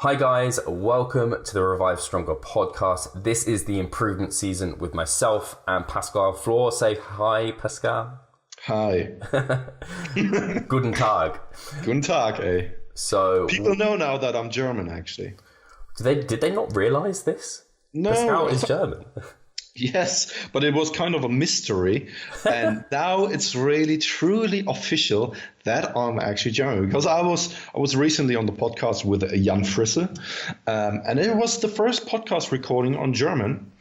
Hi guys, welcome to the Revive Stronger podcast. This is the improvement season with myself and Pascal Flor. Say hi, Pascal. Hi. Guten Tag. Guten Tag, eh? So people know now that I'm German, actually. Did they not realize this? No. Pascal is German. Yes, but it was kind of a mystery. And now it's really, truly official that I'm actually German. Because I was recently on the podcast with Jan Frisse. And it was the first podcast recording on German.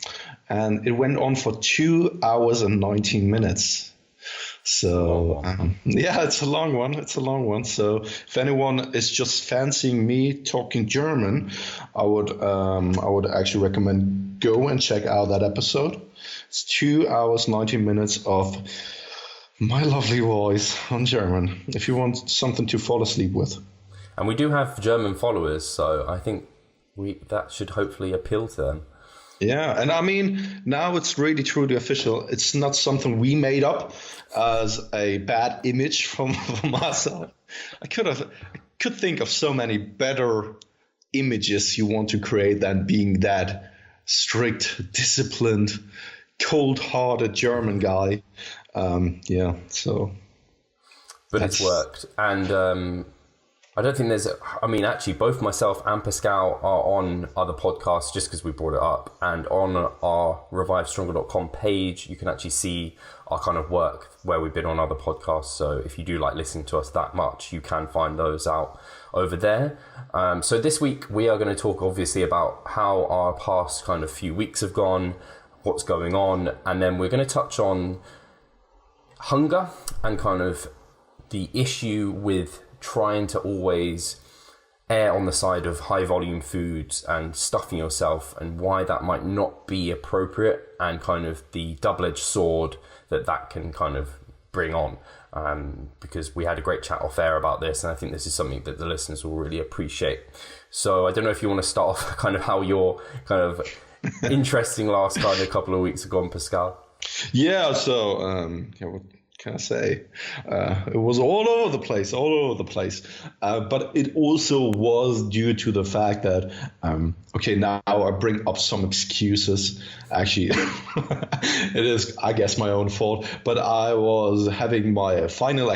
And it went on for 2 hours and 19 minutes. So yeah, it's a long one. So if anyone is just fancying me talking German, I would actually recommend go and check out that episode. It's 2 hours 19 minutes of my lovely voice on German. If you want something to fall asleep with. And we do have German followers, so I think that should hopefully appeal to them. Yeah, and I mean, now it's really truly official. It's not something we made up as a bad image from ourselves. I could think of so many better images you want to create than being that strict, disciplined, cold-hearted German guy. Yeah, so. But it's worked. And I don't think actually both myself and Pascal are on other podcasts just because we brought it up. And on our revivestronger.com page, you can actually see our kind of work where we've been on other podcasts. So if you do like listening to us that much, you can find those out over there. So this week we are going to talk obviously about how our past kind of few weeks have gone, what's going on. And then we're going to touch on hunger and kind of the issue with trying to always err on the side of high volume foods and stuffing yourself and why that might not be appropriate and kind of the double-edged sword that can kind of bring on. Because we had a great chat off air about this, and I think this is something that the listeners will really appreciate. So I don't know if you want to start off kind of how your kind of interesting last kind of couple of weeks have gone, Pascal. Yeah, so what can I say? It was all over the place. But it also was due to the fact that, now I bring up some excuses. Actually, it is, I guess, my own fault. But I was having my final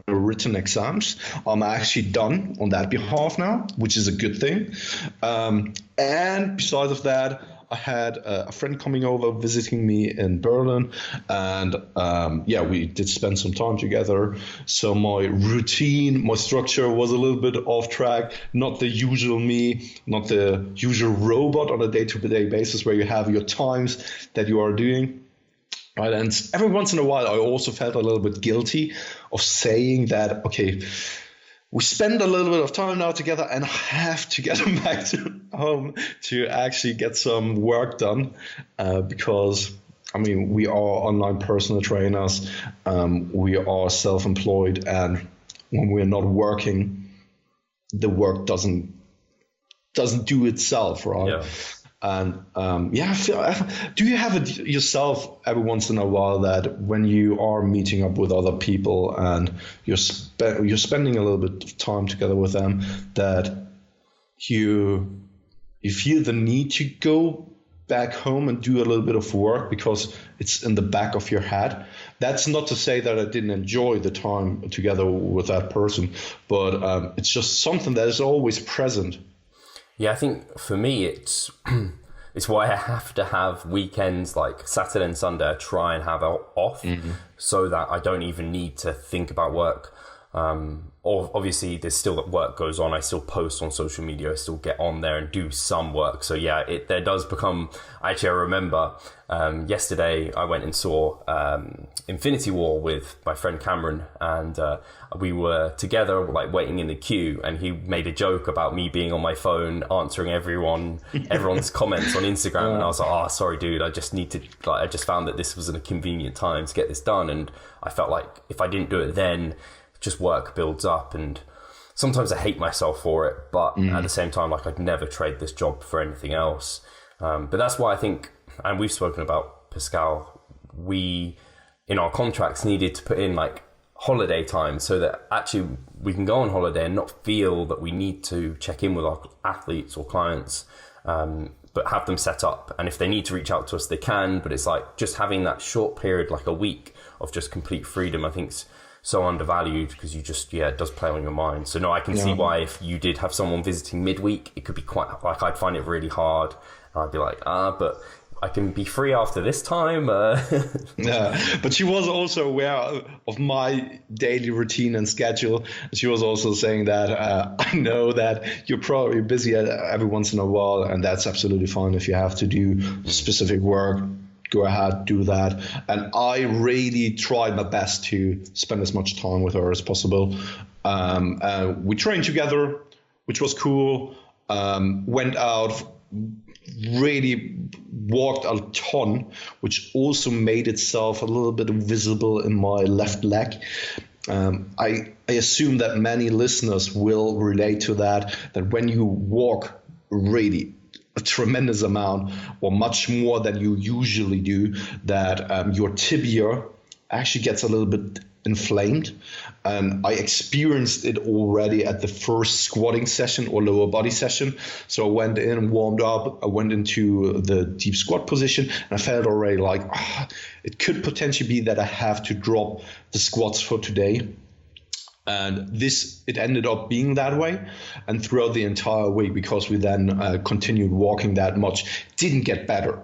written exams. I'm actually done on that behalf now, which is a good thing. And besides of that, I had a friend coming over visiting me in Berlin, and we did spend some time together. So my routine, my structure was a little bit off track, not the usual me, not the usual robot on a day-to-day basis where you have your times that you are doing. Right, and every once in a while, I also felt a little bit guilty of saying that, okay, we spend a little bit of time now together and I have to get back to home to actually get some work done because, we are online personal trainers, we are self-employed, and when we're not working, the work doesn't do itself, right? Yeah. And I feel, do you have it yourself every once in a while that when you are meeting up with other people and you're spending a little bit of time together with them, that you feel the need to go back home and do a little bit of work because it's in the back of your head? That's not to say that I didn't enjoy the time together with that person, but it's just something that is always present. Yeah, I think for me, it's why I have to have weekends like Saturday and Sunday. I try and have off so that I don't even need to think about work. Or obviously, there's still that work goes on. I still post on social media. I still get on there and do some work. So yeah, there does become. Actually, I remember yesterday I went and saw Infinity War with my friend Cameron, and we were together like waiting in the queue, and he made a joke about me being on my phone answering everyone's comments on Instagram, and I was like, "Oh, sorry, dude. I just need to. I just found that this was a convenient time to get this done, and I felt like if I didn't do it then." Just work builds up, and sometimes I hate myself for it, but at the same time, like I'd never trade this job for anything else. But that's why I think, and we've spoken about, Pascal, we in our contracts needed to put in like holiday time so that actually we can go on holiday and not feel that we need to check in with our athletes or clients, but have them set up. And if they need to reach out to us, they can. But it's like just having that short period, like a week of just complete freedom, I think is so undervalued, because you just, it does play on your mind. So no, I can see why if you did have someone visiting midweek, it could be quite, like, I'd find it really hard. I'd be like, but I can be free after this time. Yeah, but she was also aware of my daily routine and schedule. She was also saying that I know that you're probably busy every once in a while, and that's absolutely fine. If you have to do specific work, go ahead, do that. And I really tried my best to spend as much time with her as possible. We trained together, which was cool. Went out, really walked a ton, which also made itself a little bit visible in my left leg. I assume that many listeners will relate to that when you walk really a tremendous amount, or much more than you usually do, that your tibia actually gets a little bit inflamed. And I experienced it already at the first squatting session or lower body session. So I went in, warmed up, I went into the deep squat position, and I felt already like it could potentially be that I have to drop the squats for today. And it ended up being that way. And throughout the entire week, because we then continued walking that much, didn't get better,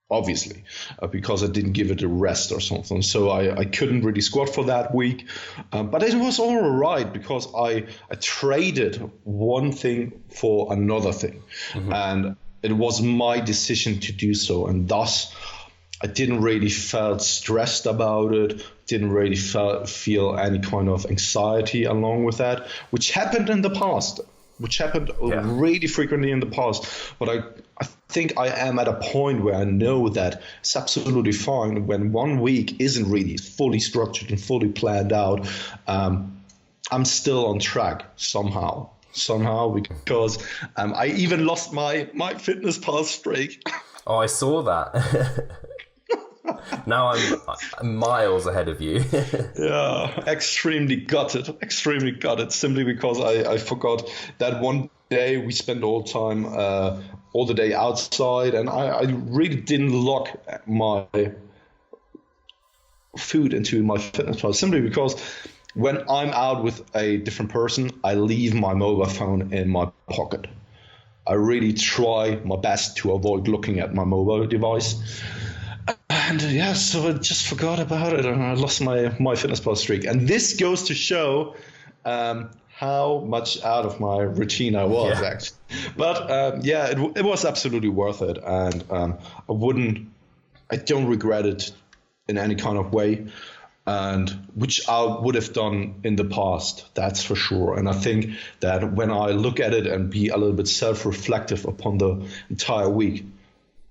obviously, because I didn't give it a rest or something. So I couldn't really squat for that week. But it was all right, because I traded one thing for another thing. Mm-hmm. And it was my decision to do so. And thus, I didn't really felt stressed about it, didn't really feel any kind of anxiety along with that, which happened in the past, really frequently in the past. But I think I am at a point where I know that it's absolutely fine when 1 week isn't really fully structured and fully planned out. I'm still on track somehow, because I even lost my fitness pass streak. Oh, I saw that. Now I'm miles ahead of you. Yeah, extremely gutted, simply because I forgot that one day we spent all the day outside, and I really didn't lock my food into my fitness pass, simply because when I'm out with a different person, I leave my mobile phone in my pocket. I really try my best to avoid looking at my mobile device. And so I just forgot about it, and I lost my fitness pass streak. And this goes to show how much out of my routine I was, actually. But it was absolutely worth it, and I don't regret it in any kind of way, and which I would have done in the past, that's for sure. And I think that when I look at it and be a little bit self-reflective upon the entire week,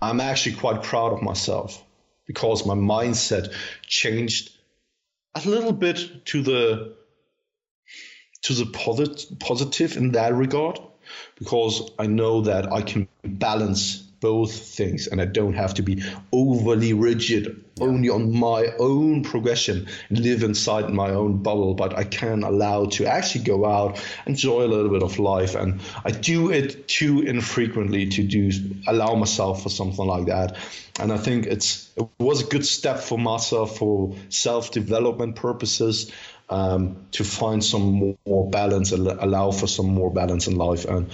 I'm actually quite proud of myself, because my mindset changed a little bit to the positive in that regard, because I know that I can balance both things, and I don't have to be overly rigid only on my own progression, live inside my own bubble, but I can allow to actually go out, enjoy a little bit of life. And I do it too infrequently to allow myself for something like that. And I think it was a good step for myself, for self-development purposes, to find some more balance and allow for some more balance in life. And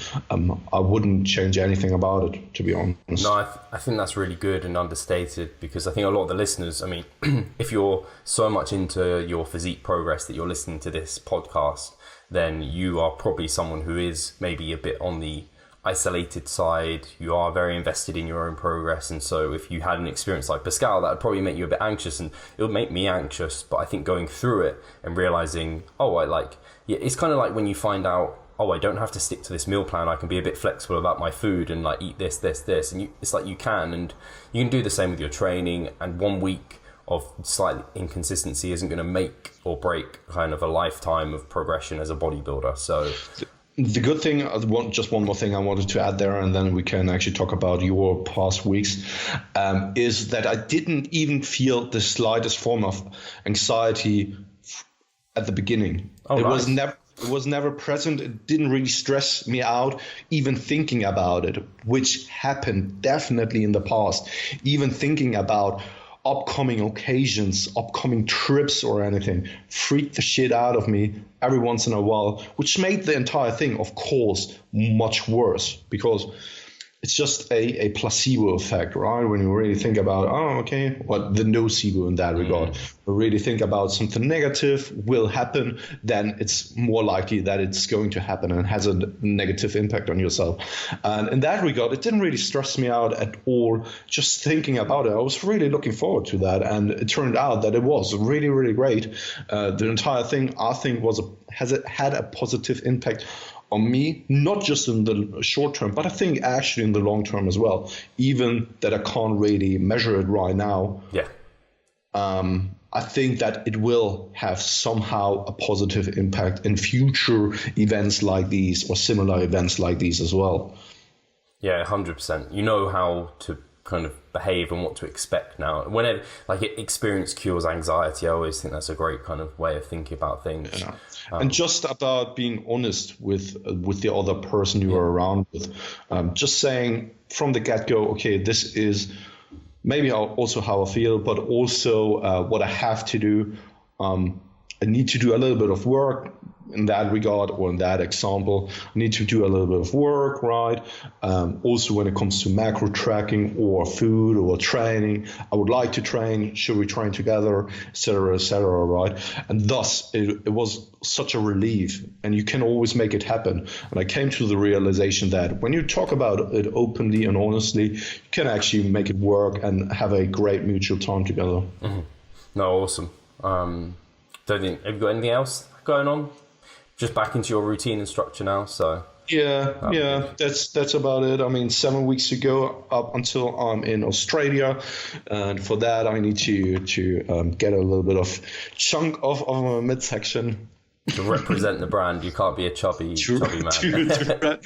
I wouldn't change anything about it, to be honest. No, I think that's really good and understated, because I think a lot of the listeners, I mean, if you're so much into your physique progress that you're listening to this podcast, then you are probably someone who is maybe a bit on the isolated side. You are very invested in your own progress, and so if you had an experience like Pascal, that would probably make you a bit anxious, and it would make me anxious. But I think going through it and realizing, it's kind of like when you find out, I don't have to stick to this meal plan, I can be a bit flexible about my food and like eat this, and it's like you can do the same with your training. And 1 week of slight inconsistency isn't going to make or break kind of a lifetime of progression as a bodybuilder. So the good thing, just one more thing I wanted to add there, and then we can actually talk about your past weeks, is that I didn't even feel the slightest form of anxiety at the beginning. Oh, It nice. was never present. It didn't really stress me out even thinking about it, which happened definitely in the past. Even thinking about upcoming occasions, upcoming trips or anything freaked the shit out of me every once in a while, which made the entire thing, of course, much worse, because it's just a placebo effect, right? When you really think about, oh, okay, what the nocebo in that regard. But really think about something negative will happen, then it's more likely that it's going to happen and has a negative impact on yourself. And in that regard, it didn't really stress me out at all. Just thinking about it, I was really looking forward to that. And it turned out that it was really, really great. The entire thing, I think, had a positive impact on me, not just in the short term, but I think actually in the long term as well, even that I can't really measure it right now. Yeah. I think that it will have somehow a positive impact in future events like these or similar events like these as well. Yeah, 100%. You know how to kind of behave and what to expect now. Whenever, like, experience cures anxiety, I always think that's a great kind of way of thinking about things. Yeah. And just about being honest with the other person you are around with, just saying from the get-go, okay, this is maybe also how I feel, but also what I have to do. I need to do a little bit of work in that regard, or in that example. I need to do a little bit of work, right? Also, when it comes to macro tracking or food or training, I would like to train. Should we train together, et cetera, right? And thus, it was such a relief, and you can always make it happen. And I came to the realization that when you talk about it openly and honestly, you can actually make it work and have a great mutual time together. Mm-hmm. No, awesome. Have you got anything else going on? Just back into your routine and structure now, so that's about it. I mean, 7 weeks ago up until I'm in Australia, and for that I need to get a little bit of chunk of my midsection to represent the brand. You can't be a chubby man. To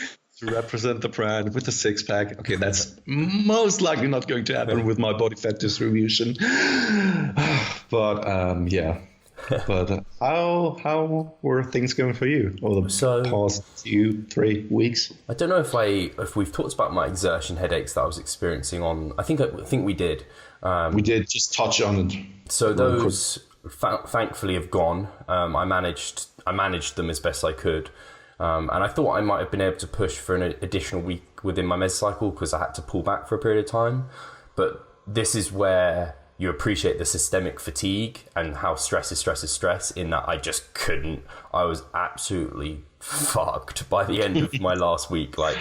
represent the brand with the six pack. Okay, that's most likely not going to happen with my body fat distribution. But yeah. But how were things going for you over the past 2-3 weeks? I don't know if we've talked about my exertion headaches that I was experiencing on. I think we did. We did just touch on it. So those thankfully have gone. I managed them as best I could, and I thought I might have been able to push for an additional week within my mesocycle because I had to pull back for a period of time. But this is where you appreciate the systemic fatigue and how stress is in that I just couldn't. I was absolutely fucked by the end of my last week. Like,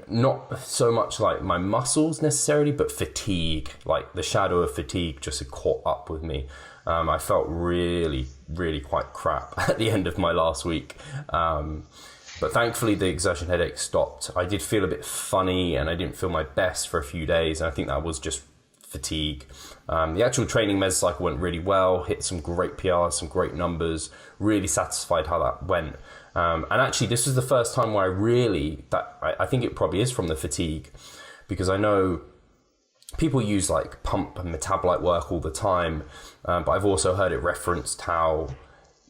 not so much like my muscles necessarily, but fatigue, like the shadow of fatigue just had caught up with me. I felt really, really quite crap at the end of my last week. But thankfully the exertion headache stopped. I did feel a bit funny and I didn't feel my best for a few days. And I think that was just fatigue. The actual training mesocycle went really well, hit some great PRs, some great numbers, really satisfied how that went. And actually this was the first time where I think it probably is from the fatigue, because I know people use like pump and metabolite work all the time, but I've also heard it referenced how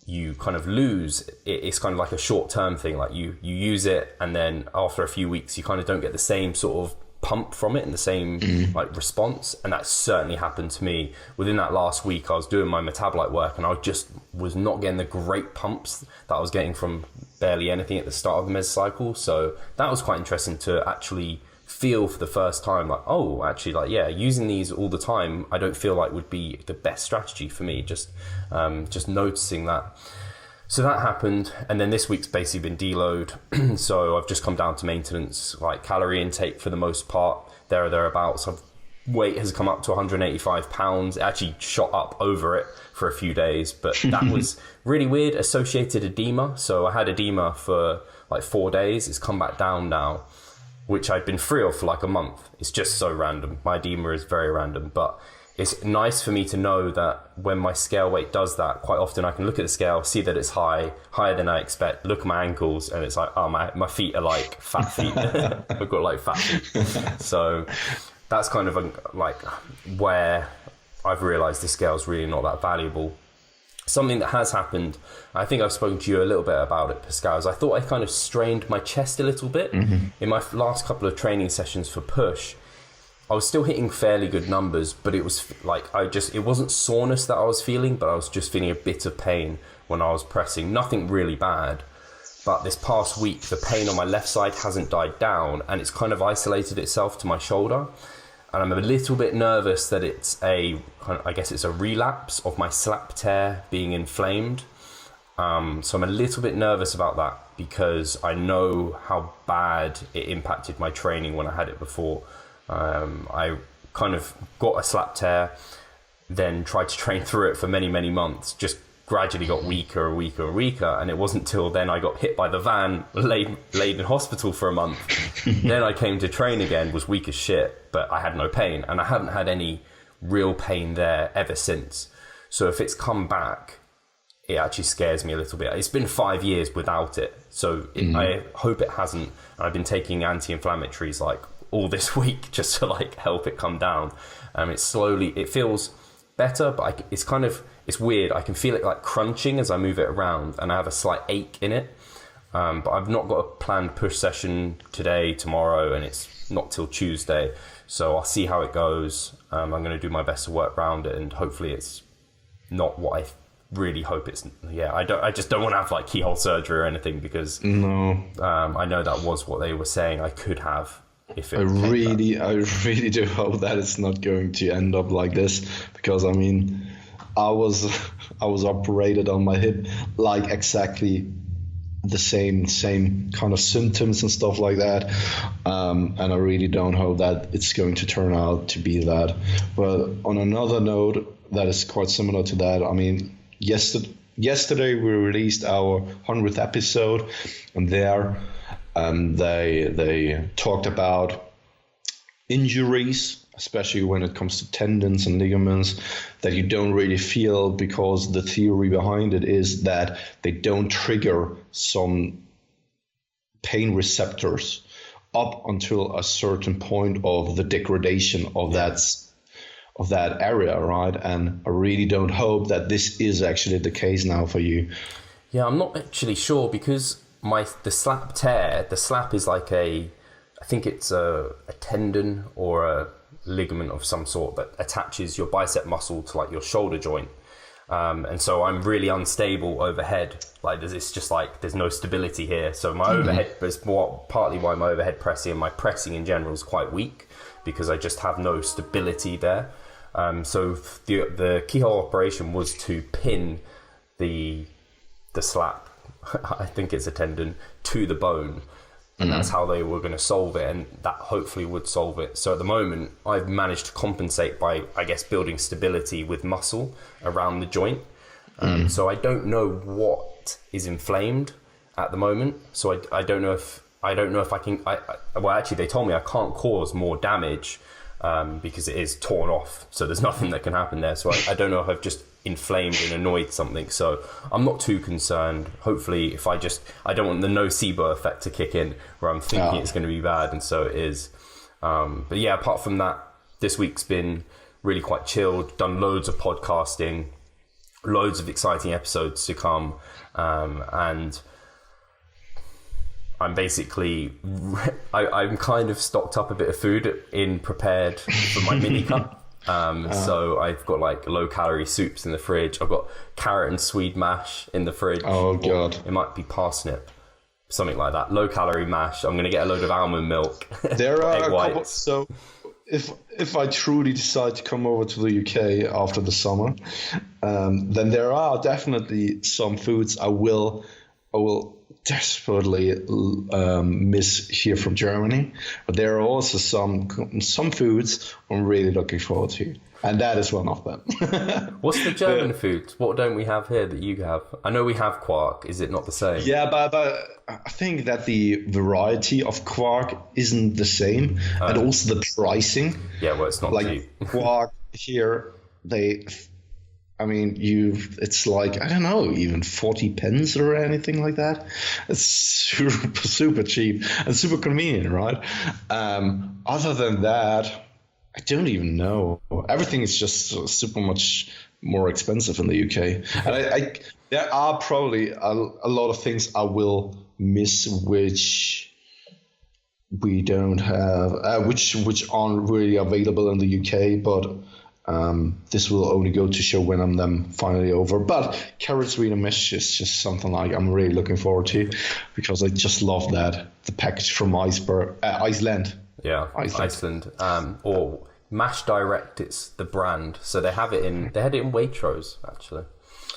you kind of lose, it's kind of like a short-term thing, like you use it and then after a few weeks you kind of don't get the same sort of pump from it and the same like response. And that certainly happened to me. Within that last week I was doing my metabolite work and I just was not getting the great pumps that I was getting from barely anything at the start of the mesocycle. So that was quite interesting to actually feel for the first time, like, oh, actually, like, yeah, using these all the time I don't feel like would be the best strategy for me. Just noticing that. So that happened, and then this week's basically been deload. So I've just come down to maintenance, like calorie intake for the most part, there or thereabouts. Weight has come up to 185 pounds. It actually shot up over it for a few days, but that was really weird. Associated edema. So I had edema for like 4 days. It's come back down now, which I'd been free of for like a month. It's just so random. My edema is very random, but it's nice for me to know that when my scale weight does that, quite often I can look at the scale, see that it's higher than I expect, look at my ankles, and it's like, oh, my feet are like fat feet. I've got like fat feet. So that's kind of like where I've realized the scale is really not that valuable. Something that has happened, I think I've spoken to you a little bit about it, Pascal, is I thought I kind of strained my chest a little bit. In my last couple of training sessions for push. I was still hitting fairly good numbers, but it was like it wasn't soreness that I was feeling, but I was just feeling a bit of pain when I was pressing. Nothing really bad. But this past week, the pain on my left side hasn't died down, and it's kind of isolated itself to my shoulder. And I'm a little bit nervous that it's a relapse of my slap tear being inflamed. So I'm a little bit nervous about that because I know how bad it impacted my training when I had it before. I kind of got a slap tear, then tried to train through it for many, many months, just gradually got weaker and weaker and weaker. And it wasn't till then I got hit by the van, laid in hospital for a month. Then I came to train again, was weak as shit, but I had no pain. And I haven't had any real pain there ever since. So if it's come back, it actually scares me a little bit. It's been 5 years without it. So I hope it hasn't. I've been taking anti-inflammatories like all this week just to like help it come down. It feels better, but it's weird. I can feel it like crunching as I move it around, and I have a slight ache in it. But I've not got a planned push session today, tomorrow, and it's not till Tuesday. So I'll see how it goes. I'm going to do my best to work around it, and hopefully it's not what I really hope it's. Yeah, I just don't want to have like keyhole surgery or anything because I know that was what they were saying I could have. If it I really do hope that it's not going to end up like this, because I mean, I was operated on my hip like exactly the same kind of symptoms and stuff like that, and I really don't hope that it's going to turn out to be that. But on another note that is quite similar to that, I mean, yesterday we released our 100th episode, and there they talked about injuries, especially when it comes to tendons and ligaments, that you don't really feel, because the theory behind it is that they don't trigger some pain receptors up until a certain point of the degradation of that area, right? And I really don't hope that this is actually the case now for you. Yeah, I'm not actually sure, because the slap tear, the slap is like I think it's a tendon or a ligament of some sort that attaches your bicep muscle to like your shoulder joint. And so I'm really unstable overhead. Like it's just like there's no stability here. So my overhead, but it's partly why my overhead pressing and my pressing in general is quite weak, because I just have no stability there. So the keyhole operation was to pin the slap, I think it's a tendon, to the bone. And that's how they were going to solve it, and that hopefully would solve it. So at the moment, I've managed to compensate by, I guess, building stability with muscle around the joint. So I don't know what is inflamed at the moment. So I don't know if I can. Well, actually, they told me I can't cause more damage because it is torn off. So there's nothing that can happen there. So I don't know if I've just inflamed and annoyed something. So I'm not too concerned. Hopefully, I don't want the nocebo effect to kick in where I'm thinking it's going to be bad, and so it is. But yeah, apart from that, this week's been really quite chilled. Done loads of podcasting, loads of exciting episodes to come, and I'm basically I'm kind of stocked up a bit of food prepared for my mini cup. So I've got like low calorie soups in the fridge. I've got carrot and swede mash in the fridge. Oh god, it might be parsnip, something like that. Low calorie mash. I'm gonna get a load of almond milk. There are a couple. So if I truly decide to come over to the UK after the summer, then there are definitely some foods I will desperately miss here from Germany, but there are also some foods I'm really looking forward to, and that is one of them. What's the German food? What don't we have here that you have? I know we have quark. Is it not the same? Yeah, but I think that the variety of quark isn't the same, and also the pricing. Yeah, well, it's not like cheap. Quark here, it's like, I don't know, even 40 pence or anything like that. It's super, super cheap and super convenient, right? Other than that, I don't even know. Everything is just super much more expensive in the UK. And I there are probably a lot of things I will miss which we don't have, which aren't really available in the UK, but this will only go to show when I'm then finally over. But carrots Wiener Mesh is just something like I'm really looking forward to, because I just love that the package from Iceland. Yeah, Iceland. Or Mash Direct, it's the brand. So they had it in Waitrose actually.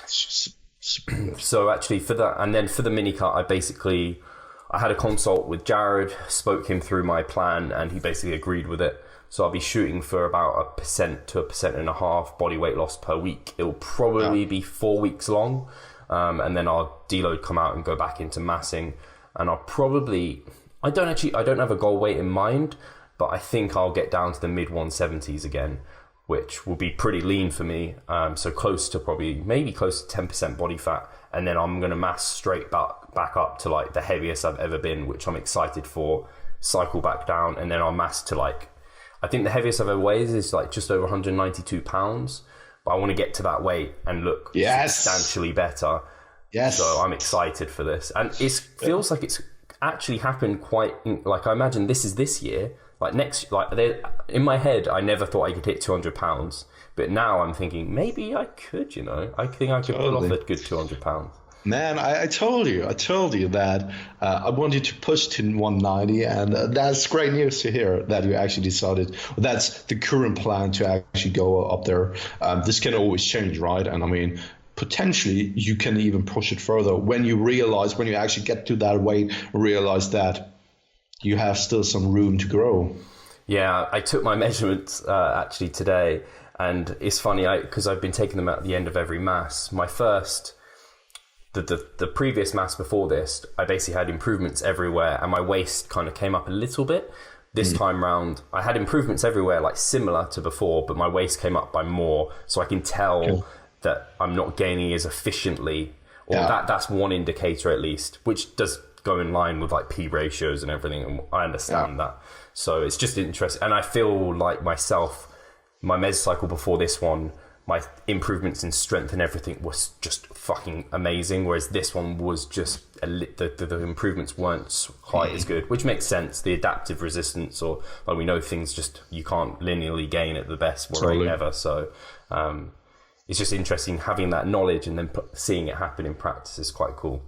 It's just super good. So actually for that, and then for the mini cut, I had a consult with Jared, spoke him through my plan, and he basically agreed with it. So I'll be shooting for about 1% to 1.5% body weight loss per week. It will probably be 4 weeks long. And then I'll deload, come out and go back into massing. And I don't have a goal weight in mind, but I think I'll get down to the mid 170s again, which will be pretty lean for me. So close to maybe close to 10% body fat. And then I'm going to mass straight back up to like the heaviest I've ever been, which I'm excited for, cycle back down. And then I'll mass to like, I think the heaviest I've ever weighed is like just over 192 pounds, but I want to get to that weight and look substantially better. Yes. So I'm excited for this. And it feels like it's actually happened like I imagine this is this year, like in my head, I never thought I could hit 200 pounds, but now I'm thinking maybe I could, I think I could pull off a good 200 pounds. Man, I told you that I wanted to push to 190, and that's great news to hear that you actually decided that's the current plan to actually go up there. This can always change, right? And I mean, potentially you can even push it further when you actually get to that weight, realize that you have still some room to grow. Yeah, I took my measurements actually today, and it's funny because I've been taking them at the end of every mass. My first... The previous mass before this, I basically had improvements everywhere, and my waist kind of came up a little bit. This time round, I had improvements everywhere, like similar to before, but my waist came up by more, so I can tell that I'm not gaining as efficiently, or that's one indicator at least, which does go in line with like P ratios and everything, and I understand that. So it's just interesting, and I feel like my mesocycle before this one, my improvements in strength and everything was just fucking amazing, whereas this one was just the improvements weren't quite as good, which makes sense. The adaptive resistance, or like we know things just you can't linearly gain at the best rate ever. So it's just interesting having that knowledge and then seeing it happen in practice is quite cool.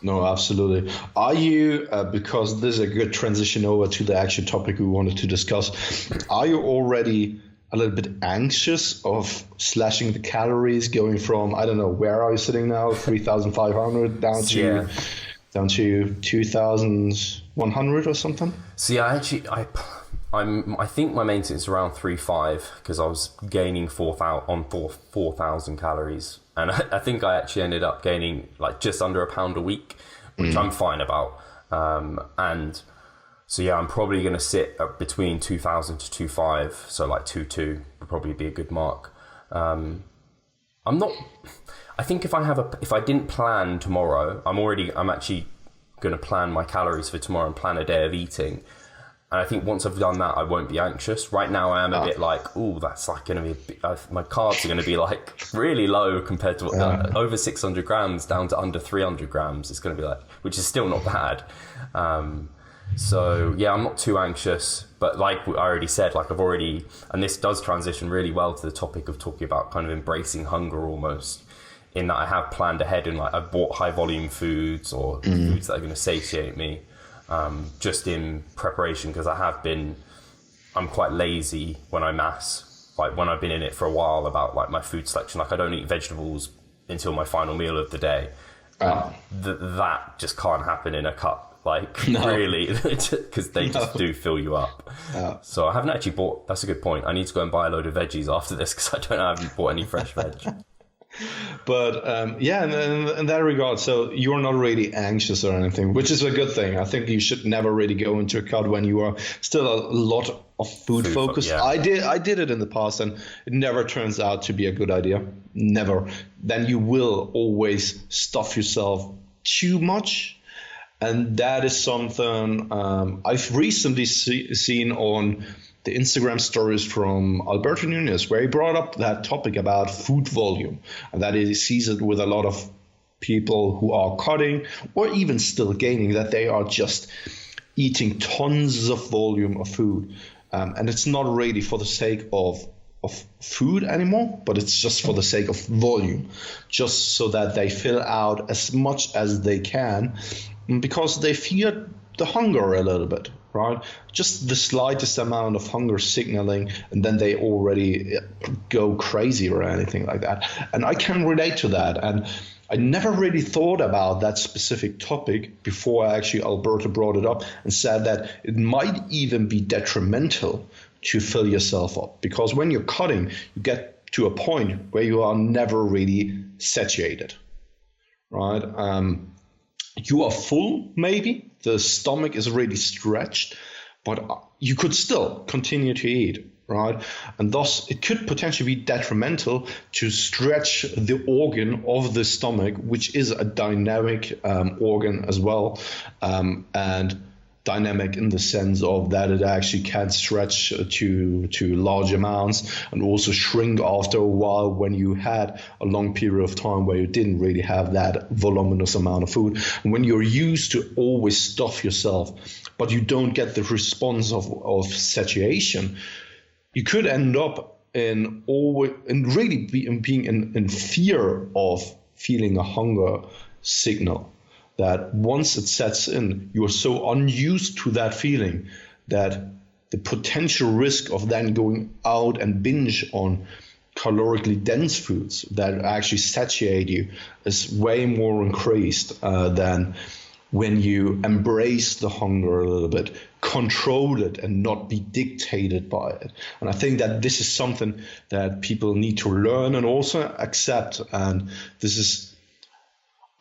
No, absolutely. Are you, because this is a good transition over to the actual topic we wanted to discuss, are you already a little bit anxious of slashing the calories, going from, I don't know, where are you sitting now, 3,500 down to 2,100 or something? So yeah, I think my maintenance is around 3,500 because I was gaining 4,000 calories, and I think I actually ended up gaining like just under £1 a week, which I'm fine about, and. So yeah, I'm probably going to sit at between 2,000 to 2,500, so like 2,200 would probably be a good mark. I think if I didn't plan tomorrow, I'm actually going to plan my calories for tomorrow and plan a day of eating. And I think once I've done that, I won't be anxious. Right now I am a bit like, that's like going to be, my carbs are going to be like really low compared to over 600 grams down to under 300 grams. It's going to be like, which is still not bad. So yeah, I'm not too anxious, but like I already said, and this does transition really well to the topic of talking about kind of embracing hunger almost, in that I have planned ahead and like I've bought high volume foods or foods that are going to satiate me, just in preparation, because I'm quite lazy when I mass, like when I've been in it for a while about like my food selection, like I don't eat vegetables until my final meal of the day. That just can't happen in a cut. Really, because they just do fill you up. So I haven't actually bought, that's a good point. I need to go and buy a load of veggies after this because I haven't bought any fresh veg. But in that regard, so you're not really anxious or anything, which is a good thing. I think you should never really go into a cut when you are still a lot of food focused. I did it in the past, and it never turns out to be a good idea. Never. Then you will always stuff yourself too much. And that is something I've recently seen on the Instagram stories from Alberto Nunez, where he brought up that topic about food volume, and that he sees it with a lot of people who are cutting or even still gaining, that they are just eating tons of volume of food. And it's not really for the sake of food anymore, but it's just for the sake of volume, just so that they fill out as much as they can, because they fear the hunger a little bit, right? Just the slightest amount of hunger signaling, and then they already go crazy or anything like that. And I can relate to that. And I never really thought about that specific topic before actually Alberto brought it up and said that it might even be detrimental to fill yourself up, because when you're cutting, you get to a point where you are never really satiated, right? You are full, maybe the stomach is really stretched, but you could still continue to eat, right? And thus it could potentially be detrimental to stretch the organ of the stomach, which is a dynamic organ as well, and dynamic in the sense of that it actually can stretch to large amounts and also shrink after a while when you had a long period of time where you didn't really have that voluminous amount of food. And when you're used to always stuff yourself, but you don't get the response of satiation, you could end up in being in fear of feeling a hunger signal. That once it sets in, you are so unused to that feeling that the potential risk of then going out and binge on calorically dense foods that actually satiate you is way more increased than when you embrace the hunger a little bit, control it, and not be dictated by it. And I think that this is something that people need to learn and also accept. And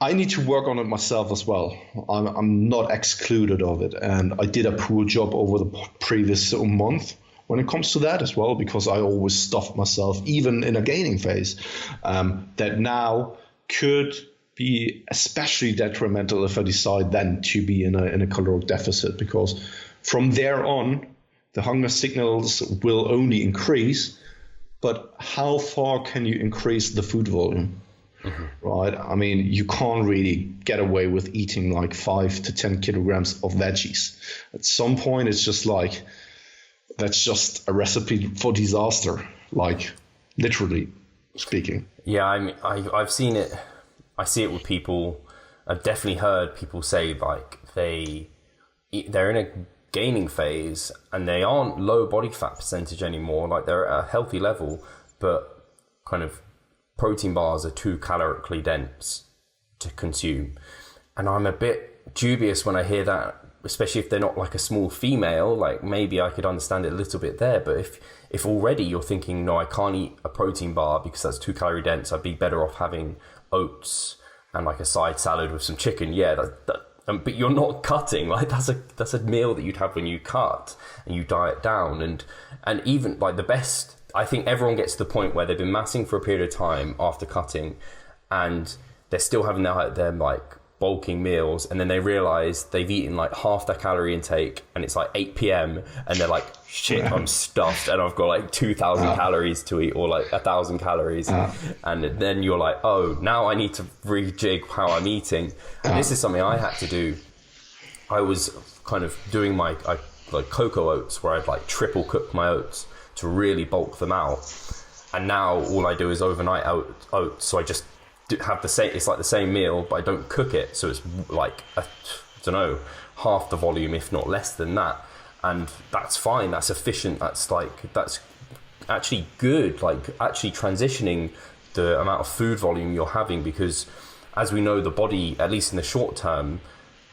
I need to work on it myself as well. I'm not excluded of it. And I did a poor job over the previous month when it comes to that as well, because I always stuffed myself, even in a gaining phase, that now could be especially detrimental if I decide then to be in a caloric deficit, because from there on, the hunger signals will only increase. But how far can you increase the food volume? Mm-hmm. Right? I mean, you can't really get away with eating like 5 to 10 kilograms of veggies. At some point, it's just like, that's just a recipe for disaster, like literally speaking. Yeah, I mean, I've seen it. I see it with people. I've definitely heard people say like they're in a gaining phase and they aren't low body fat percentage anymore. Like they're at a healthy level, but kind of protein bars are too calorically dense to consume. And I'm a bit dubious when I hear that, especially if they're not like a small female. Like maybe I could understand it a little bit there, but if already you're thinking, no, I can't eat a protein bar because that's too calorie dense, I'd be better off having oats and like a side salad with some chicken. Yeah, but you're not cutting. Like that's a meal that you'd have when you cut and you diet down. And even like the best, I think everyone gets to the point where they've been massing for a period of time after cutting and they're still having their like bulking meals, and then they realize they've eaten like half their calorie intake and it's like 8 p.m. and they're like, shit, I'm stuffed and I've got like 2,000 calories to eat, or like 1,000 calories. And then you're like, oh, now I need to rejig how I'm eating. And this is something I had to do. I was kind of doing like cocoa oats, where I'd like triple cook my oats to really bulk them out. And now all I do is overnight oats. So I just have the same, it's like the same meal, but I don't cook it. So it's like, I don't know, half the volume, if not less than that. And that's fine. That's efficient. That's actually good. Like actually transitioning the amount of food volume you're having, because as we know, the body, at least in the short term,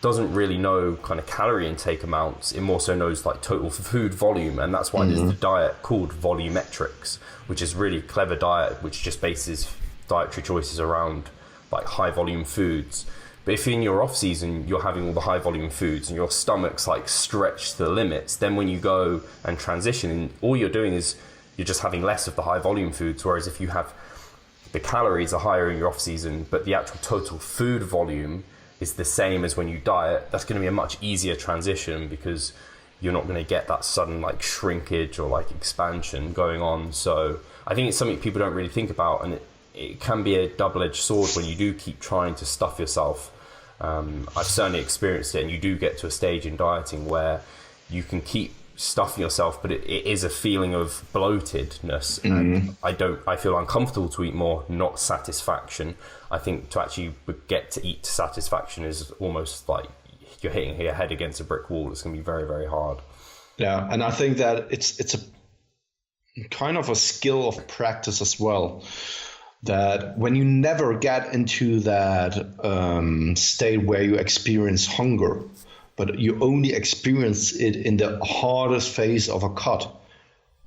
doesn't really know kind of calorie intake amounts. It more so knows like total food volume. And that's why there's the diet called volumetrics, which is really clever diet, which just bases dietary choices around like high volume foods. But if in your off season you're having all the high volume foods and your stomach's like stretched to the limits, then when you go and transition, all you're doing is you're just having less of the high volume foods. Whereas if you have the calories are higher in your off season, but the actual total food volume is the same as when you diet, that's going to be a much easier transition, because you're not going to get that sudden like shrinkage or like expansion going on. So I think it's something people don't really think about, and it can be a double-edged sword when you do keep trying to stuff yourself. I've certainly experienced it, and you do get to a stage in dieting where you can keep stuffing yourself, but it is a feeling of bloatedness, and I feel uncomfortable to eat more, not satisfaction. I think to actually get to eat to satisfaction is almost like you're hitting your head against a brick wall. It's going to be very, very hard. Yeah, and I think that it's a kind of a skill of practice as well. That when you never get into that state where you experience hunger, but you only experience it in the hardest phase of a cut,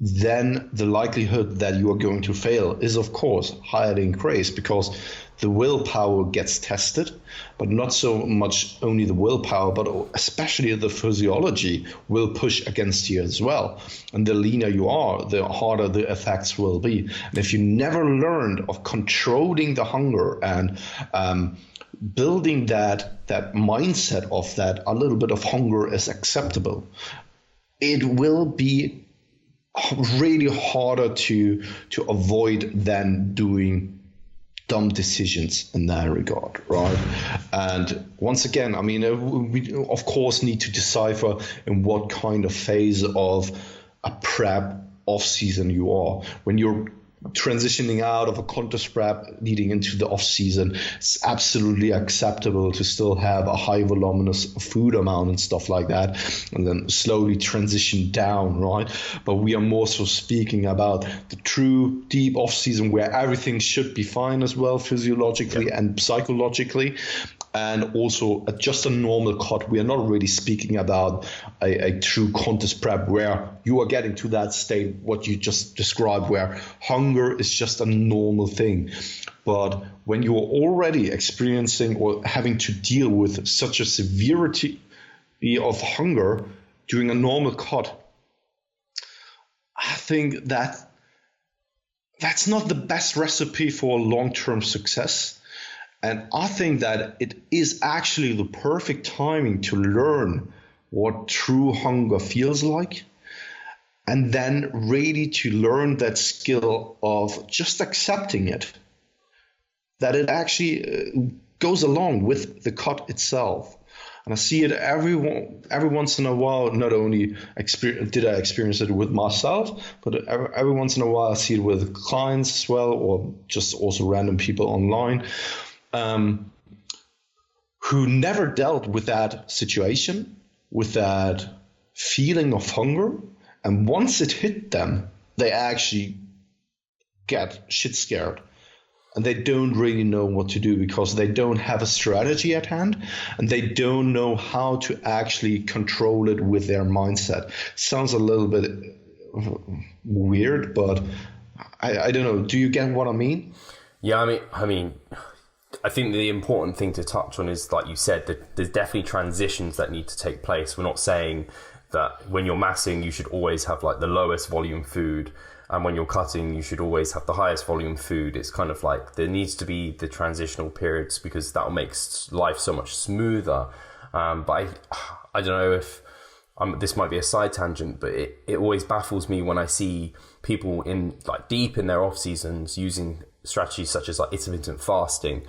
then the likelihood that you are going to fail is, of course, highly increased, because the willpower gets tested, but not so much only the willpower, but especially the physiology will push against you as well. And the leaner you are, the harder the effects will be. And if you never learned of controlling the hunger and building that mindset of that a little bit of hunger is acceptable, it will be really harder to avoid than doing dumb decisions in that regard, right? And once again, I mean, we of course need to decipher in what kind of phase of a prep off season you are. When you're transitioning out of a contest prep leading into the off season, it's absolutely acceptable to still have a high voluminous food amount and stuff like that, and then slowly transition down, right? But we are more so speaking about the true deep off season where everything should be fine as well, physiologically and psychologically. And also just a normal cut. We are not really speaking about a true contest prep where you are getting to that state, what you just described, where hunger is just a normal thing. But when you are already experiencing or having to deal with such a severity of hunger during a normal cut, I think that that's not the best recipe for long-term success. And I think that it is actually the perfect timing to learn what true hunger feels like, and then really to learn that skill of just accepting it, that it actually goes along with the cut itself. And I see it every once in a while. Not only did I experience it with myself, but every once in a while I see it with clients as well, or just also random people online. Who never dealt with that situation, with that feeling of hunger. And once it hit them, they actually get shit scared. And they don't really know what to do because they don't have a strategy at hand, and they don't know how to actually control it with their mindset. Sounds a little bit weird, but I don't know. Do you get what I mean? Yeah, I mean, I think the important thing to touch on is, like you said, that there's definitely transitions that need to take place. We're not saying that when you're massing, you should always have like the lowest volume food, and when you're cutting, you should always have the highest volume food. It's kind of like there needs to be the transitional periods, because that will make life so much smoother. But I don't know if this might be a side tangent, but it always baffles me when I see people in like deep in their off seasons using strategies such as like intermittent fasting,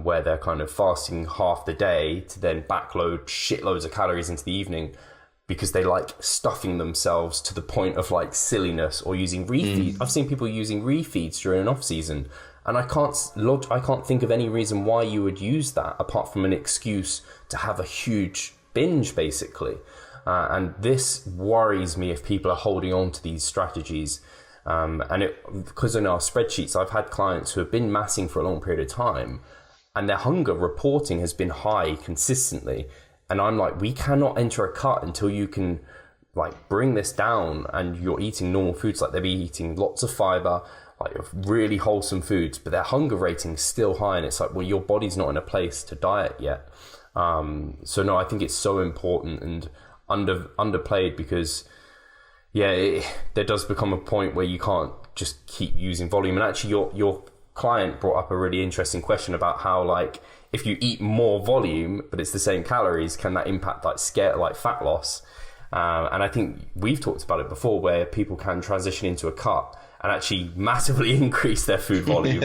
where they're kind of fasting half the day to then backload shitloads of calories into the evening, because they like stuffing themselves to the point of like silliness, or using refeeds. I've seen people using refeeds during an off season, and I can't think of any reason why you would use that apart from an excuse to have a huge binge, basically. And this worries me if people are holding on to these strategies. Because in our spreadsheets, I've had clients who have been massing for a long period of time, and their hunger reporting has been high consistently. And I'm like, we cannot enter a cut until you can like bring this down and you're eating normal foods. Like they'll be eating lots of fiber, like really wholesome foods, but their hunger rating's still high. And it's like, well, your body's not in a place to diet yet. So no, I think it's so important and underplayed, because there does become a point where you can't just keep using volume. And actually your client brought up a really interesting question about how, like, if you eat more volume but it's the same calories, can that impact like fat loss? And I think we've talked about it before, where people can transition into a cut and actually massively increase their food volume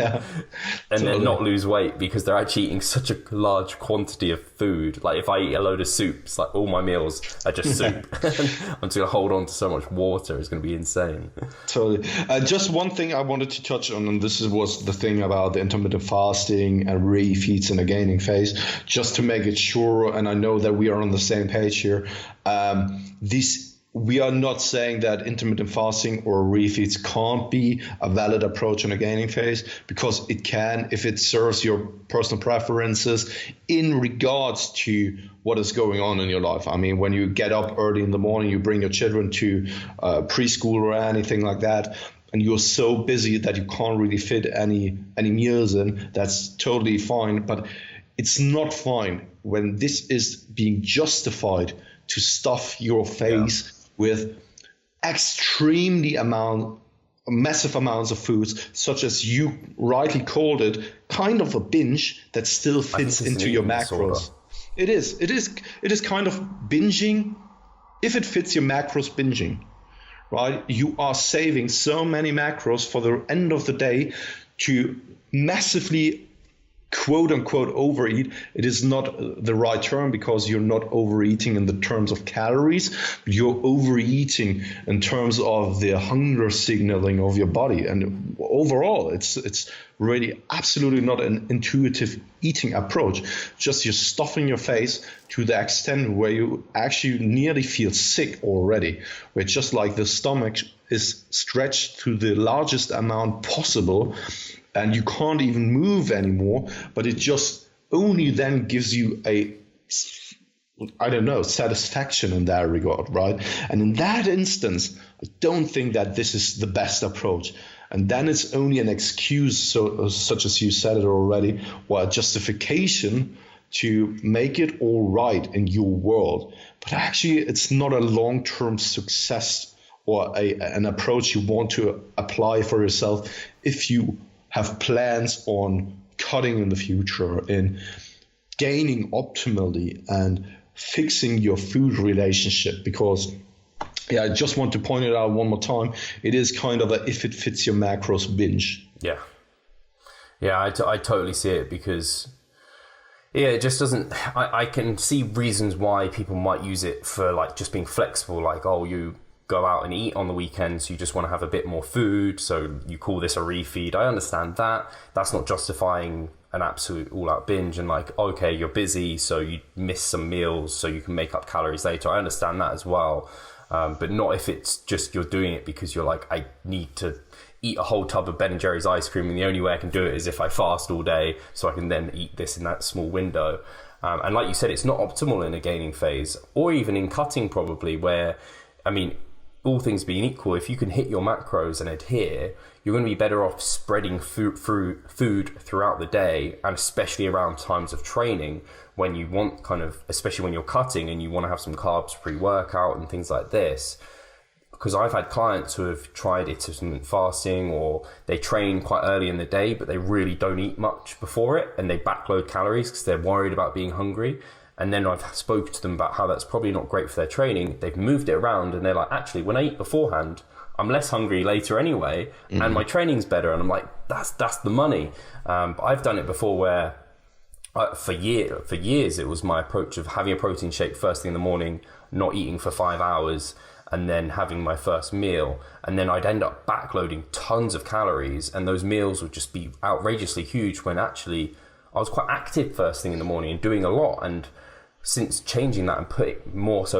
then not lose weight because they're actually eating such a large quantity of food. Like if I eat a load of soups, like all my meals are just soup. I'm just going to hold on to so much water. It's going to be insane. Totally. Just one thing I wanted to touch on, and this was the thing about the intermittent fasting and refeeds in the gaining phase, just to make it sure, and I know that we are on the same page here. We are not saying that intermittent fasting or refeeds can't be a valid approach in a gaining phase, because it can if it serves your personal preferences in regards to what is going on in your life. I mean, when you get up early in the morning, you bring your children to preschool or anything like that, and you're so busy that you can't really fit any meals in, that's totally fine. But it's not fine when this is being justified to stuff your face with massive amounts of foods, such as you rightly called it, kind of a binge that still fits into your macros. It is kind of binging. If it fits your macros, binging, right? You are saving so many macros for the end of the day to massively quote unquote overeat. It is not the right term, because you're not overeating in the terms of calories, but you're overeating in terms of the hunger signaling of your body. And overall, it's really absolutely not an intuitive eating approach. Just you're stuffing your face to the extent where you actually nearly feel sick already, where just like the stomach is stretched to the largest amount possible, and you can't even move anymore, but it just only then gives you satisfaction in that regard, right? And in that instance, I don't think that this is the best approach. And then it's only an excuse, such as you said it already, or a justification to make it all right in your world. But actually, it's not a long-term success or an approach you want to apply for yourself if you have plans on cutting in the future, in gaining optimally and fixing your food relationship. Because I just want to point it out one more time, it is kind of a if it fits your macros binge. I totally see it, because it just doesn't. I can see reasons why people might use it for like just being flexible, like, oh, you go out and eat on the weekends, so you just want to have a bit more food, so you call this a refeed. I understand that. That's not justifying an absolute all-out binge, and like, okay, you're busy, so you miss some meals so you can make up calories later. I understand that as well, but not if it's just you're doing it because you're like, I need to eat a whole tub of Ben & Jerry's ice cream, and the only way I can do it is if I fast all day, so I can then eat this in that small window. And like you said, it's not optimal in a gaining phase, or even in cutting probably, where, I mean, all things being equal, if you can hit your macros and adhere, you're going to be better off spreading food throughout the day, and especially around times of training, when you want especially when you're cutting and you want to have some carbs pre-workout and things like this. Because I've had clients who have tried intermittent fasting, or they train quite early in the day, but they really don't eat much before it, and they backload calories because they're worried about being hungry. And then I've spoken to them about how that's probably not great for their training. They've moved it around, and they're like, actually, when I eat beforehand, I'm less hungry later anyway, and my training's better. And I'm like, that's the money. But I've done it before where for years it was my approach of having a protein shake first thing in the morning, not eating for 5 hours, and then having my first meal. And then I'd end up backloading tons of calories, and those meals would just be outrageously huge, when actually I was quite active first thing in the morning and doing a lot. And since changing that and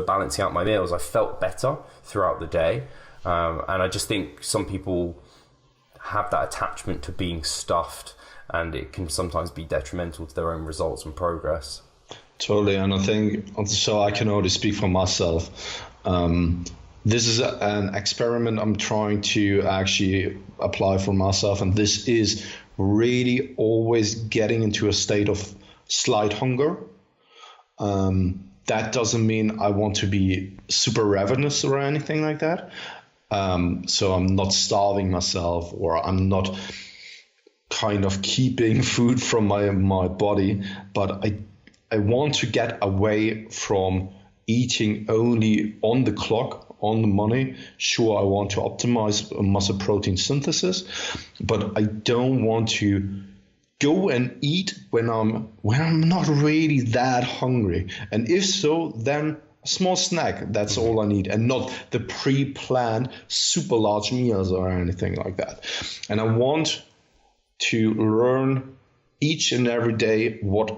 balancing out my meals, I felt better throughout the day. And I just think some people have that attachment to being stuffed, and it can sometimes be detrimental to their own results and progress. Totally. And I think, so I can only speak for myself. This is an experiment I'm trying to actually apply for myself. And this is really always getting into a state of slight hunger. That doesn't mean I want to be super ravenous or anything like that. So I'm not starving myself, or I'm not kind of keeping food from my body, but I want to get away from eating only on the clock, on the money. Sure, I want to optimize muscle protein synthesis, but I don't want to go and eat when I'm not really that hungry. And if so, then a small snack, that's all I need, and not the pre-planned super large meals or anything like that. And I want to learn each and every day what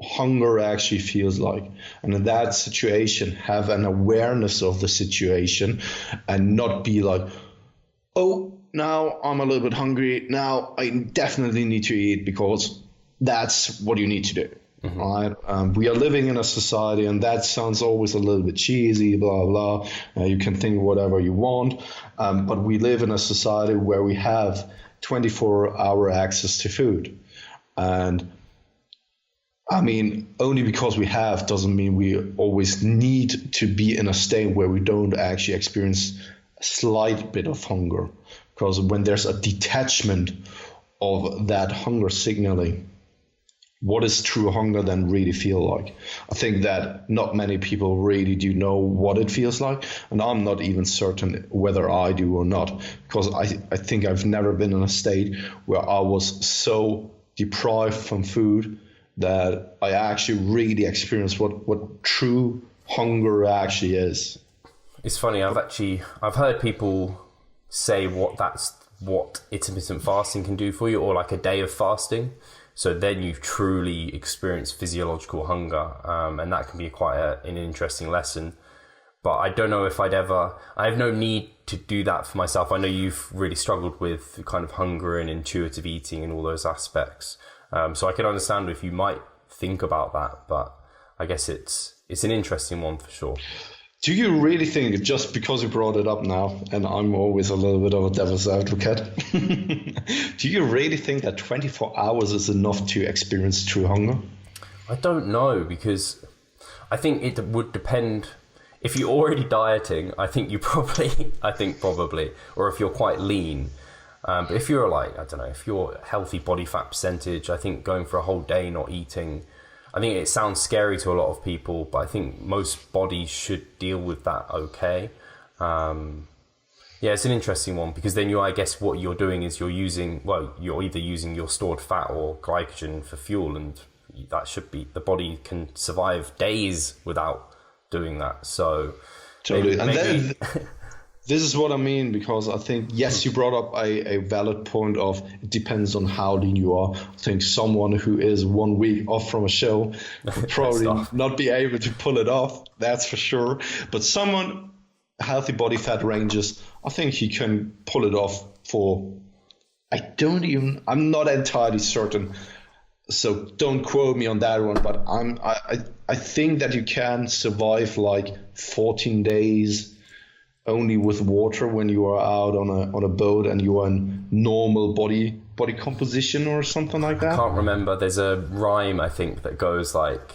hunger actually feels like. And in that situation, have an awareness of the situation and not be like, oh, now I'm a little bit hungry. Now I definitely need to eat, because that's what you need to do. Right? We are living in a society, and that sounds always a little bit cheesy, blah, blah. You can think whatever you want. But we live in a society where we have 24-hour access to food. And I mean, only because we have doesn't mean we always need to be in a state where we don't actually experience a slight bit of hunger. Because when there's a detachment of that hunger signaling, what does true hunger then really feel like? I think that not many people really do know what it feels like. And I'm not even certain whether I do or not, because I think I've never been in a state where I was so deprived from food that I actually really experienced what true hunger actually is. It's funny, I've heard people say what intermittent fasting can do for you, or like a day of fasting. So then you've truly experienced physiological hunger, and that can be quite an interesting lesson. But I don't know if I have no need to do that for myself. I know you've really struggled with kind of hunger and intuitive eating and all those aspects. So I can understand if you might think about that, but I guess it's an interesting one for sure. Do you really think, just because you brought it up now, and I'm always a little bit of a devil's advocate, do you really think that 24 hours is enough to experience true hunger? I don't know, because I think it would depend. If you're already dieting, I think probably, or if you're quite lean. But if you're like, I don't know, if you're healthy body fat percentage, I think going for a whole day not eating, I think it sounds scary to a lot of people, but I think most bodies should deal with that okay. Yeah, it's an interesting one, because then I guess what you're doing is you're either using your stored fat or glycogen for fuel, and that should be, the body can survive days without doing that. So totally. maybe This is what I mean, because I think, yes, you brought up a valid point of it depends on how lean you are. I think someone who is 1 week off from a show would probably not be able to pull it off, that's for sure. But someone healthy body fat ranges, I think he can pull it off for, I'm not entirely certain, so don't quote me on that one, but I think that you can survive like 14 days only with water when you are out on a boat and you are in normal body composition or something like that. I can't remember. There's a rhyme, I think, that goes like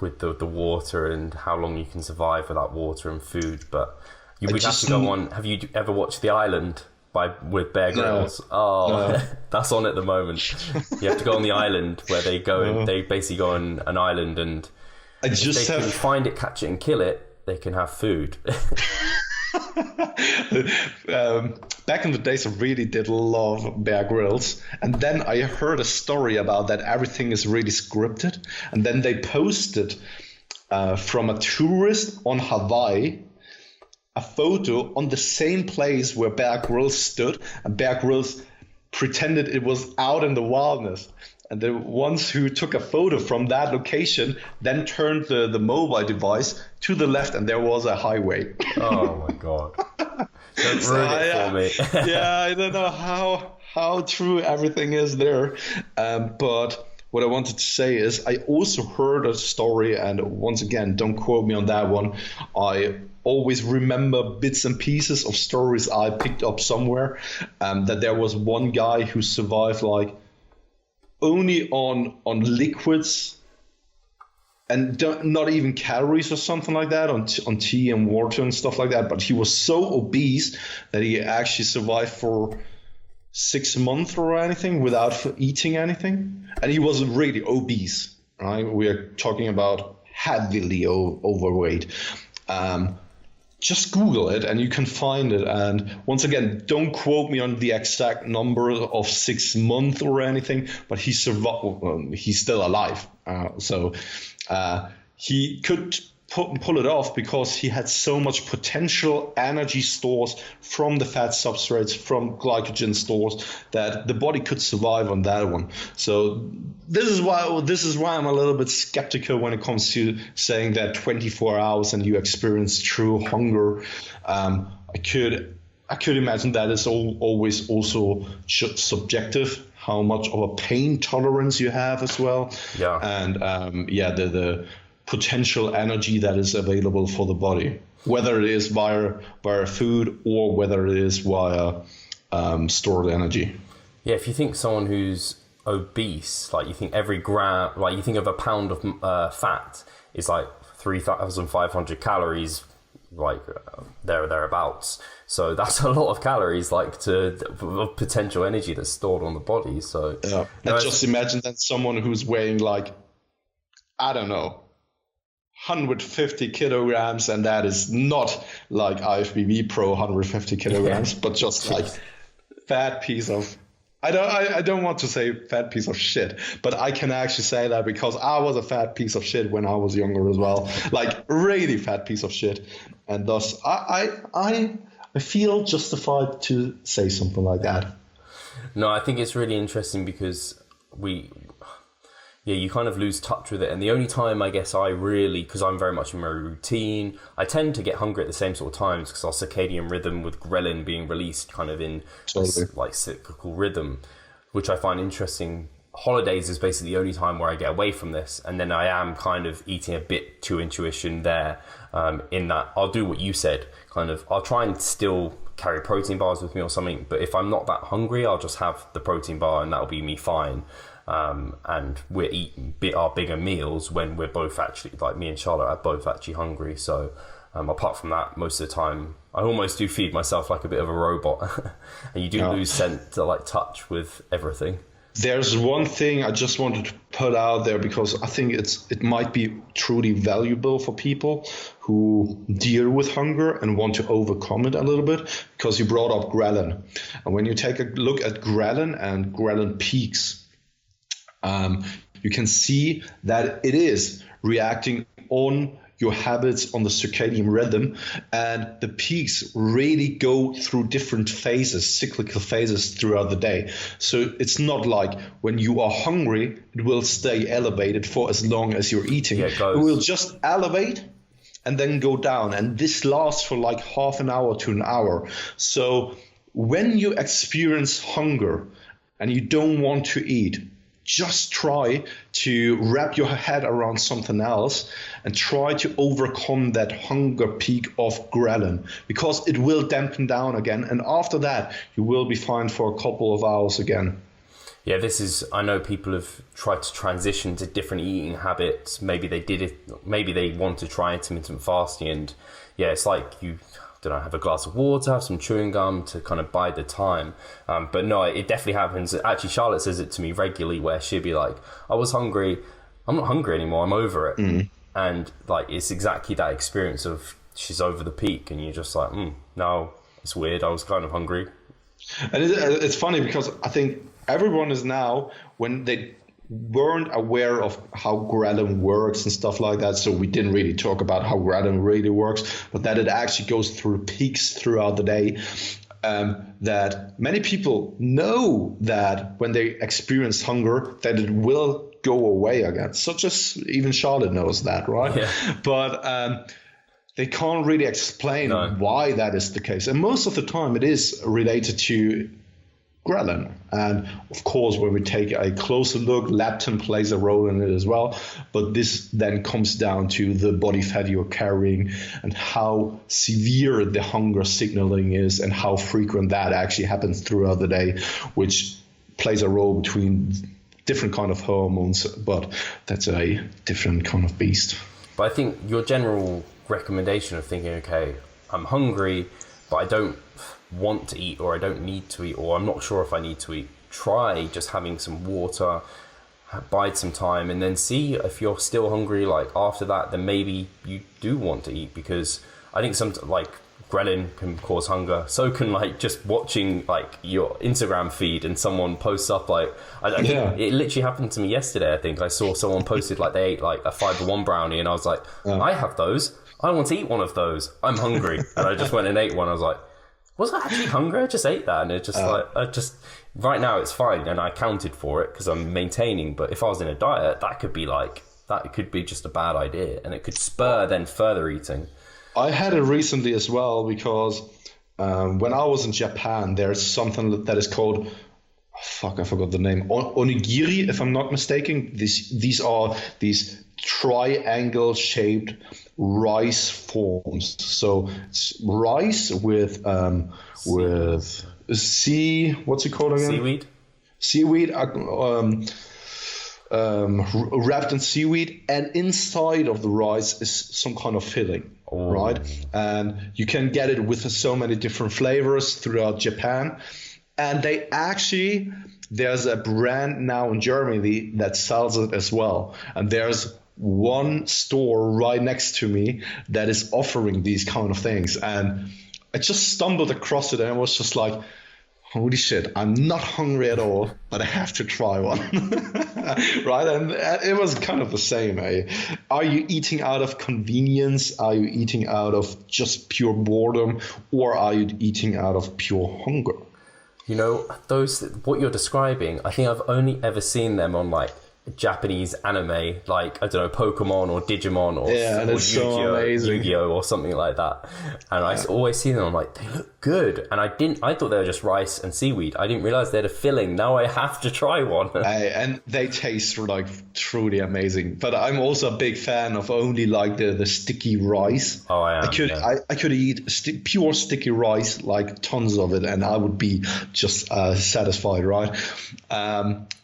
with the water and how long you can survive without water and food. But you would have to go on. Have you ever watched The Island with Bear Grylls? No. That's on at the moment. You have to go on the island where they go and they basically go on an island, and if they can find it, catch it and kill it, they can have food. Back in the days, I really did love Bear Grylls, and then I heard a story about that everything is really scripted, and then they posted from a tourist on Hawaii a photo on the same place where Bear Grylls stood, and Bear Grylls pretended it was out in the wilderness. And the ones who took a photo from that location then turned the mobile device to the left, and there was a highway. Oh my God. Don't ruin it for me. Yeah, I don't know how true everything is there. But what I wanted to say is I also heard a story, and once again, don't quote me on that one. I always remember bits and pieces of stories I picked up somewhere, that there was one guy who survived like only on liquids and not even calories or something like that, on tea and water and stuff like that. But he was so obese that he actually survived for 6 months or anything without eating anything. And he wasn't really obese, right? We are talking about heavily overweight. Just Google it and you can find it. And once again, don't quote me on the exact number of 6 months or anything, but he survived. He's still alive. So he could pull it off because he had so much potential energy stores from the fat substrates, from glycogen stores, that the body could survive on that one. So this is why I'm a little bit skeptical when it comes to saying that 24 hours and you experience true hunger. I could imagine that is always also subjective, how much of a pain tolerance you have as well. Yeah. And the potential energy that is available for the body, whether it is via food or whether it is via stored energy. Yeah, if you think someone who's obese, like you think every gram, like you think of a pound of fat is like 3,500 calories, like thereabouts. So that's a lot of calories, like of potential energy that's stored on the body. So yeah, and just imagine that someone who's weighing like, I don't know, 150 kilograms, and that is not like IFBB Pro 150 kilograms, but just like fat piece of, I don't want to say fat piece of shit, but I can actually say that because I was a fat piece of shit when I was younger as well, like really fat piece of shit, and thus I feel justified to say something like that. No, I think it's really interesting because you kind of lose touch with it. And the only time I guess because I'm very much in my routine, I tend to get hungry at the same sort of times because our circadian rhythm with ghrelin being released kind of in like cyclical rhythm, which I find interesting. Holidays is basically the only time where I get away from this. And then I am kind of eating a bit to intuition there, in that I'll do what you said, kind of, I'll try and still carry protein bars with me or something. But if I'm not that hungry, I'll just have the protein bar and that'll be me fine. And we're eating our bigger meals when we're both actually, like me and Charlotte are both actually hungry. So apart from that, most of the time I almost do feed myself like a bit of a robot. And you do lose sense to like touch with everything. There's one thing I just wanted to put out there because I think it might be truly valuable for people who deal with hunger and want to overcome it a little bit, because you brought up ghrelin. And when you take a look at ghrelin and ghrelin peaks, you can see that it is reacting on your habits, on the circadian rhythm, and the peaks really go through different phases, cyclical phases throughout the day. So it's not like when you are hungry, it will stay elevated for as long as you're eating. Yeah, it will just elevate and then go down. And this lasts for like half an hour to an hour. So when you experience hunger and you don't want to eat, just try to wrap your head around something else and try to overcome that hunger peak of ghrelin, because it will dampen down again. And after that, you will be fine for a couple of hours again. Yeah, I know people have tried to transition to different eating habits. Maybe they did it, maybe they want to try intermittent fasting. And yeah, it's like you have a glass of water, have some chewing gum to kind of bide the time. But no, it definitely happens. Actually, Charlotte says it to me regularly where she'll be like, I was hungry. I'm not hungry anymore. I'm over it. Mm. And like, it's exactly that experience of she's over the peak and you're just like, no, it's weird. I was kind of hungry. And it's funny because I think everyone is now, when they weren't aware of how ghrelin works and stuff like that, so we didn't really talk about how ghrelin really works, but that it actually goes through peaks throughout the day, that many people know that when they experience hunger that it will go away again, such as even Charlotte knows that, right? Yeah. But they can't really explain why that is the case, and most of the time it is related to ghrelin. And of course, when we take a closer look, leptin plays a role in it as well. But this then comes down to the body fat you're carrying and how severe the hunger signaling is and how frequent that actually happens throughout the day, which plays a role between different kind of hormones. But that's a different kind of beast. But I think your general recommendation of thinking, okay, I'm hungry, but I don't want to eat, or I don't need to eat, or I'm not sure if I need to eat, try just having some water, bide some time, and then see if you're still hungry. Like after that, then maybe you do want to eat, because I think some like ghrelin can cause hunger. So can like just watching like your Instagram feed and someone posts up like it literally happened to me yesterday. I think I saw someone posted like they ate like a Fiber One brownie, and I was like, I have those. I want to eat one of those. I'm hungry, and I just went and ate one. I was like, was I actually hungry? I just ate that, and it just right now it's fine, and I counted for it because I'm maintaining. But if I was in a diet, that could be just a bad idea, and it could spur then further eating. I had it recently as well, because when I was in Japan, there's something that is called, I forgot the name, onigiri, if I'm not mistaken. These are these triangle shaped rice forms. So it's rice with what's it called again? Seaweed. Wrapped in seaweed, and inside of the rice is some kind of filling, right? And you can get it with so many different flavors throughout Japan. And there's a brand now in Germany that sells it as well. And there's one store right next to me that is offering these kind of things. And I just stumbled across it, and I was just like, holy shit, I'm not hungry at all, but I have to try one. Right? And it was kind of the same. Are you eating out of convenience? Are you eating out of just pure boredom? Or are you eating out of pure hunger? You know, what you're describing, I think I've only ever seen them on like Japanese anime, like I don't know, Pokemon or Digimon or Yu-Gi-Oh or something like that. And I always see them, I'm like, they look good. And I thought they were just rice and seaweed. I didn't realize they had a filling. Now I have to try one. And they taste like truly amazing. But I'm also a big fan of only like the sticky rice. Oh, I am. I could eat pure sticky rice, like tons of it, and I would be just satisfied, right?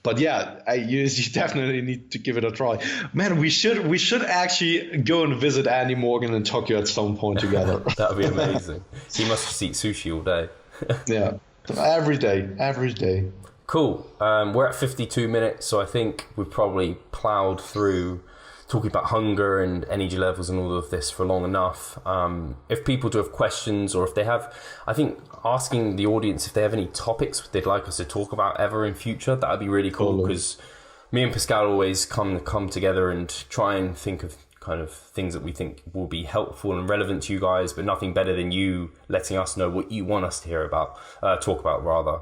But yeah, you definitely need to give it a try. Man, we should actually go and visit Andy Morgan in Tokyo at some point together. That would be amazing. He must just eat sushi all day. Yeah, every day. Cool. We're at 52 minutes, so I think we've probably ploughed through talking about hunger and energy levels and all of this for long enough. If people do have questions, or if they have, I think asking the audience if they have any topics they'd like us to talk about ever in future, that would be really cool, because me and Pascal always come together and try and think of kind of things that we think will be helpful and relevant to you guys, but nothing better than you letting us know what you want us to hear about, talk about rather.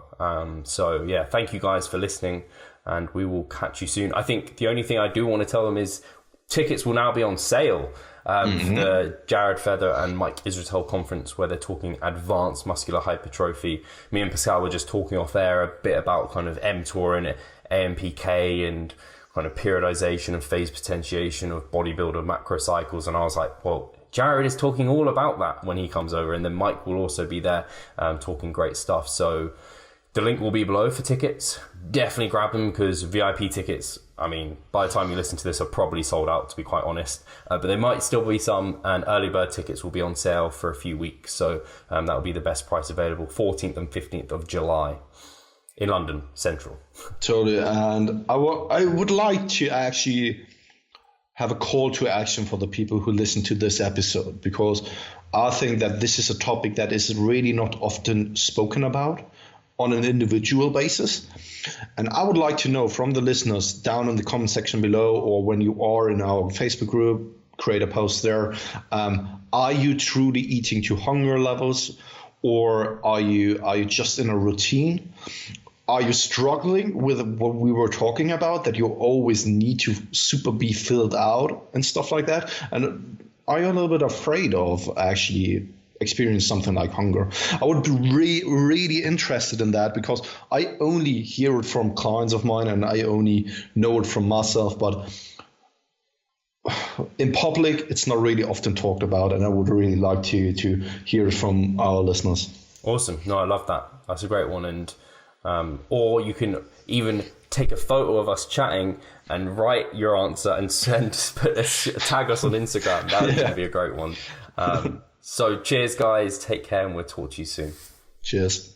So yeah, thank you guys for listening, and we will catch you soon. I think the only thing I do want to tell them is tickets will now be on sale for the Jared Feather and Mike Israetel conference, where they're talking advanced muscular hypertrophy. Me and Pascal were just talking off air a bit about kind of mTOR and AMPK and kind of periodization and phase potentiation of bodybuilder macro cycles. And I was like, well, Jared is talking all about that when he comes over. And then Mike will also be there talking great stuff. So the link will be below for tickets. Definitely grab them, because VIP tickets, I mean, by the time you listen to this, are probably sold out, to be quite honest. But there might still be some, and early bird tickets will be on sale for a few weeks. So that will be the best price available, 14th and 15th of July in London Central. Totally. And I would like to actually have a call to action for the people who listen to this episode, because I think that this is a topic that is really not often spoken about on an individual basis. And I would like to know from the listeners down in the comment section below, or when you are in our Facebook group, create a post there. Are you truly eating to hunger levels, or are you just in a routine? Are you struggling with what we were talking about, that you always need to super be filled out and stuff like that? And are you a little bit afraid of actually experience something like hunger? I would be really interested in that, because I only hear it from clients of mine and I only know it from myself, but in public it's not really often talked about, and I would really like to hear it from our listeners. Awesome. No, I love that. That's a great one. And or you can even take a photo of us chatting and write your answer and tag us on Instagram. That would be a great one. So cheers guys, take care, and we'll talk to you soon. Cheers.